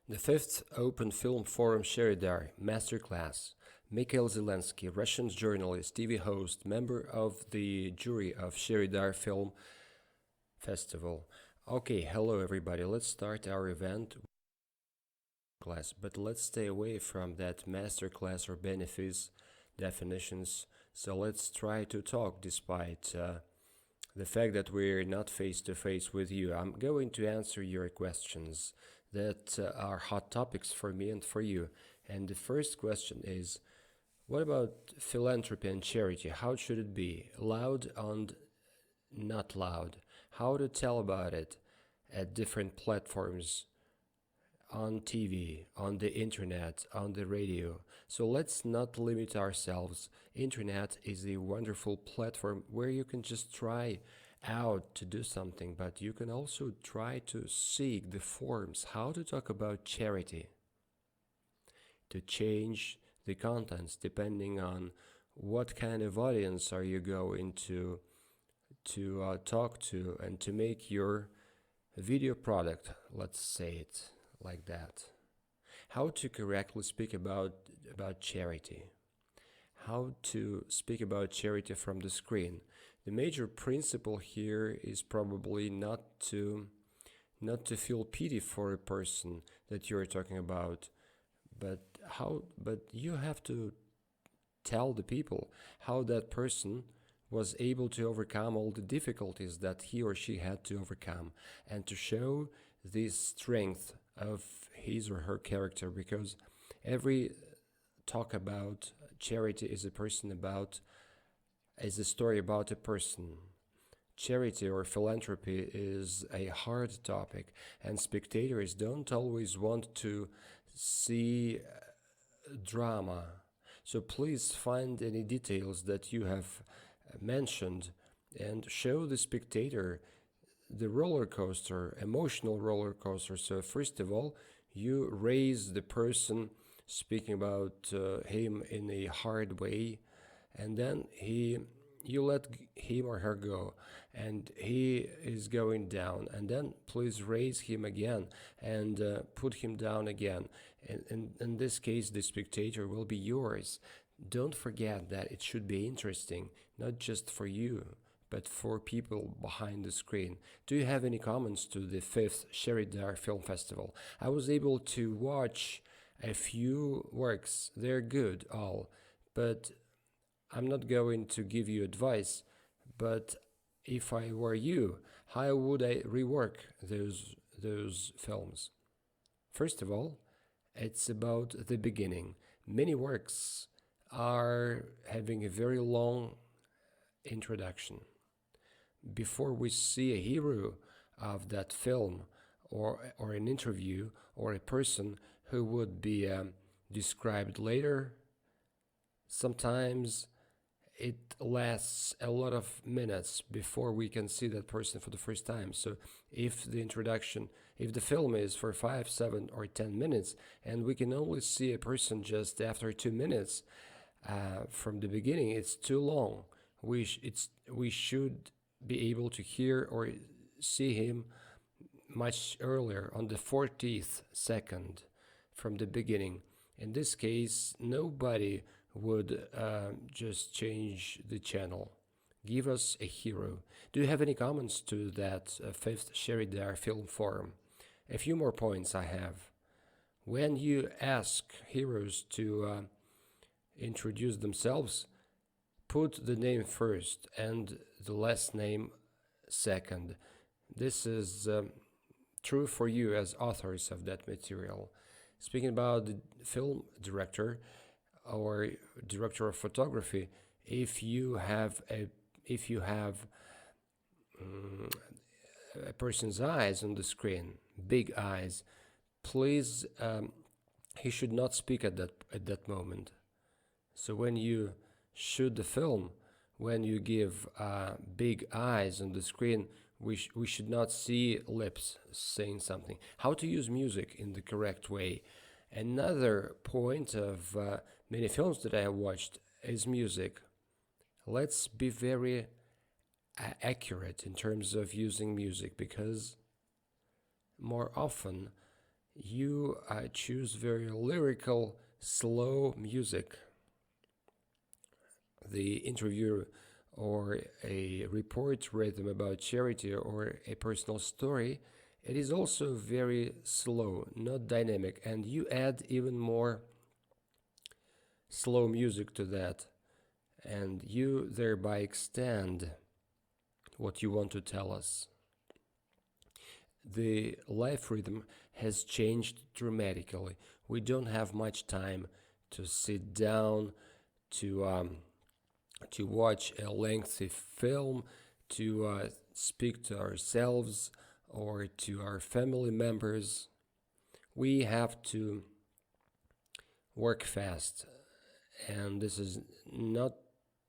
The fifth Open Film Forum Sheridarь Master-class. Mikhail Zelensky, Russian journalist, TV host, member of the jury of Шередарь Film Festival. Okay, hello everybody. Let's start our event class, but let's stay away from that masterclass or benefits definitions. So let's try to talk despite the fact that we're not face to face with you. I'm going to answer your questions that are hot topics for me and for you. And the first question is, what about philanthropy and charity? How should it be? Loud and not loud? How to tell about it at different platforms, on TV, on the internet, on the radio? So let's not limit ourselves. Internet is a wonderful platform where you can just try out to do something, but you can also try to seek the forms how to talk about charity, to change the contents depending on what kind of audience are you going to talk to, and to make your video product, let's say it like that. How to correctly speak about charity. How to speak about charity from the screen. The major principle here is probably not to feel pity for a person that you're talking about, but you have to tell the people how that person was able to overcome all the difficulties that he or she had to overcome, and to show the strength of his or her character, because every talk about charity is a story about a person. Charity or philanthropy is a hard topic, and spectators don't always want to see drama. So please find any details that you have mentioned and show the spectator the roller coaster, emotional roller coaster. So first of all, you raise the person speaking about him in a hard way, and then you let him or her go, and he is going down, and then please raise him again and put him down again. And in this case, the spectator will be yours. Don't forget that it should be interesting, not just for you, but for people behind the screen. Do you have any comments to the 5th Sheridarь Film Festival? I was able to watch a few works. They're good all, but I'm not going to give you advice. But if I were you, how would I rework those films? First of all, it's about the beginning. Many works are having a very long introduction. Before we see a hero of that film, or an interview, or a person who would be described later, sometimes it lasts a lot of minutes before we can see that person for the first time. So if the film is for 5, 7, or 10 minutes, and we can only see a person just after 2 minutes from the beginning, it's too long. We should be able to hear or see him much earlier, on the 40th second from the beginning. In this case, nobody would just change the channel. Give us a hero. Do you have any comments to that 5th Sheridarь Film Forum? A few more points I have. When you ask heroes to introduce themselves, put the name first and the last name second. This is true for you as authors of that material. Speaking about the film director or director of photography, if you have a person's eyes on the screen, big eyes, please, he should not speak at that moment. So when you shoot the film, when you give big eyes on the screen, we should not see lips saying something. How to use music in the correct way. Another point of many films that I have watched is music. Let's be very accurate in terms of using music, because more often you choose very lyrical, slow music. The interview or a report rhythm about charity or a personal story, it is also very slow, not dynamic, and you add even more slow music to that, and you thereby extend what you want to tell us. The life rhythm has changed dramatically. We don't have much time to sit down to watch a lengthy film, to speak to ourselves or to our family members. We have to work fast, and this is not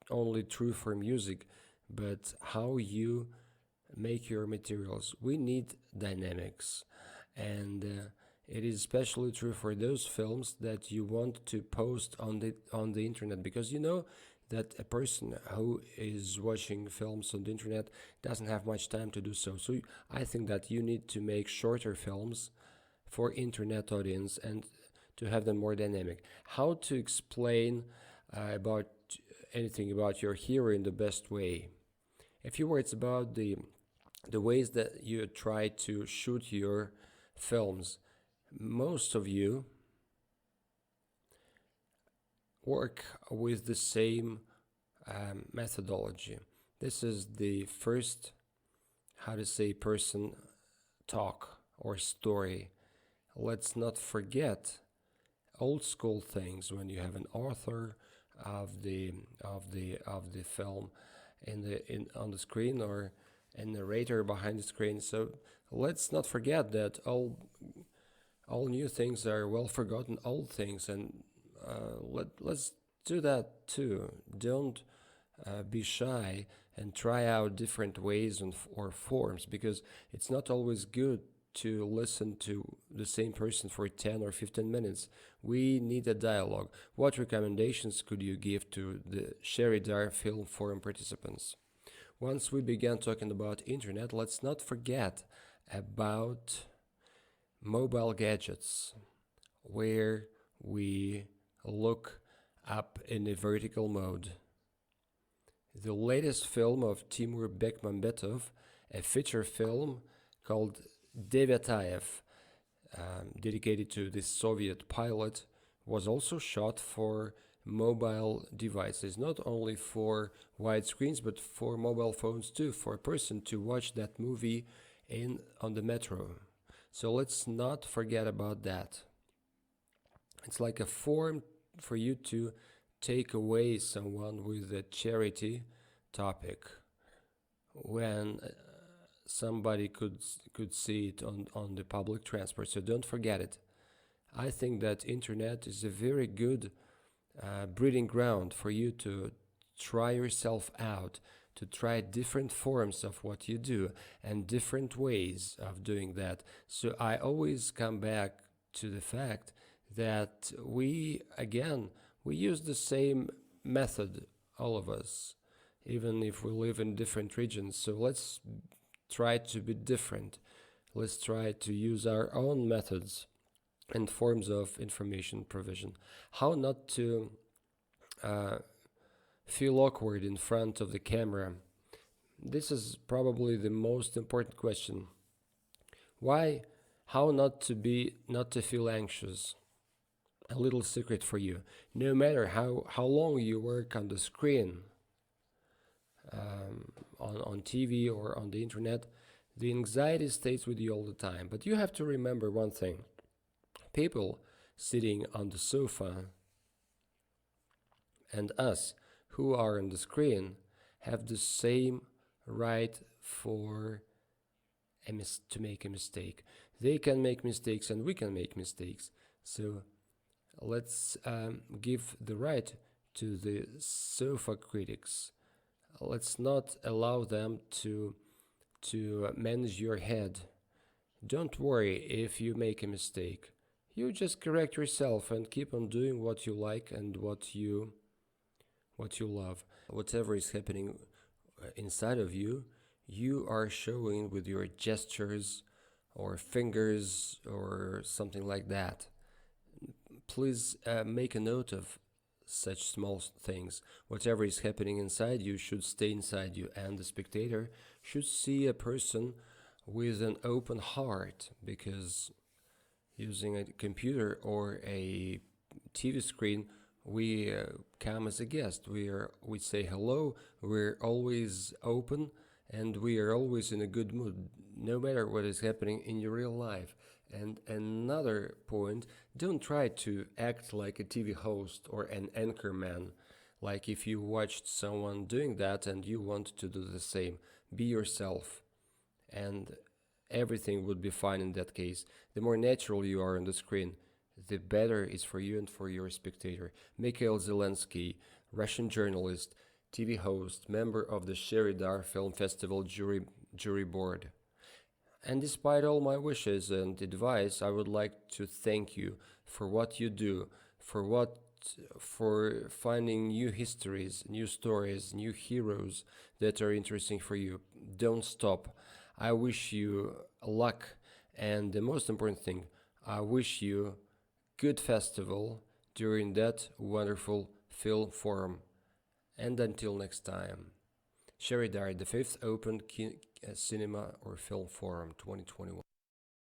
only true for music, but how you make your materials. We need dynamics, and it is especially true for those films that you want to post on the internet, because you know that a person who is watching films on the internet doesn't have much time to do so. So I think that you need to make shorter films for internet audience and to have them more dynamic. How to explain about anything about your hero in the best way? A few words about the ways that you try to shoot your films. Most of you work with the same methodology. This is the first, person talk or story. Let's not forget old school things when you have an author of the film on the screen, or a narrator behind the screen. So let's not forget that all new things are well forgotten old things, and let's do that too. Don't be shy and try out different ways or forms, because it's not always good to listen to the same person for 10 or 15 minutes. We need a dialogue. What recommendations could you give to the Sheridarь Film Forum participants? Once we began talking about internet, let's not forget about mobile gadgets, where we look up in a vertical mode. The latest film of Timur Bekmambetov, a feature film called Devyatayev, dedicated to the Soviet pilot, was also shot for mobile devices, not only for widescreens but for mobile phones too, for a person to watch that movie on the metro. So let's not forget about that. It's like a form for you to take away someone with a charity topic when somebody could see it on the public transport. So don't forget it. I think that internet is a very good breeding ground for you to try yourself out, to try different forms of what you do and different ways of doing that. So I always come back to the fact that we use the same method, all of us, even if we live in different regions. So let's try to be different. Let's try to use our own methods and forms of information provision. How not to feel awkward in front of the camera. This is probably the most important question. How not to feel anxious? A little secret for you. No matter how long you work on the screen, on TV or on the internet, the anxiety stays with you all the time. But you have to remember one thing. People sitting on the sofa and us who are on the screen have the same right to make a mistake. They can make mistakes and we can make mistakes. So let's give the right to the sofa critics. Let's not allow them to manage your head. Don't worry if you make a mistake. You just correct yourself and keep on doing what you like and what you love. Whatever is happening inside of you, you are showing with your gestures or fingers or something like that. Please make a note of such small things. Whatever is happening inside you should stay inside you, and the spectator should see a person with an open heart, because using a computer or a TV screen, we come as a guest. We say hello. We're always open, and we are always in a good mood, no matter what is happening in your real life. And another point, don't try to act like a TV host or an anchorman. Like if you watched someone doing that and you want to do the same, be yourself, and everything would be fine in that case. The more natural you are on the screen, the better it's for you and for your spectator. Mikhail Zelensky, Russian journalist, TV host, member of the Sheredarь Film Festival jury board. And despite all my wishes and advice, I would like to thank you for what you do, for finding new histories, new stories, new heroes that are interesting for you. Don't stop. I wish you luck, and the most important thing, I wish you good festival during that wonderful film forum. And until next time. Sheridan, the 5th Open Cinema or Film Forum 2021.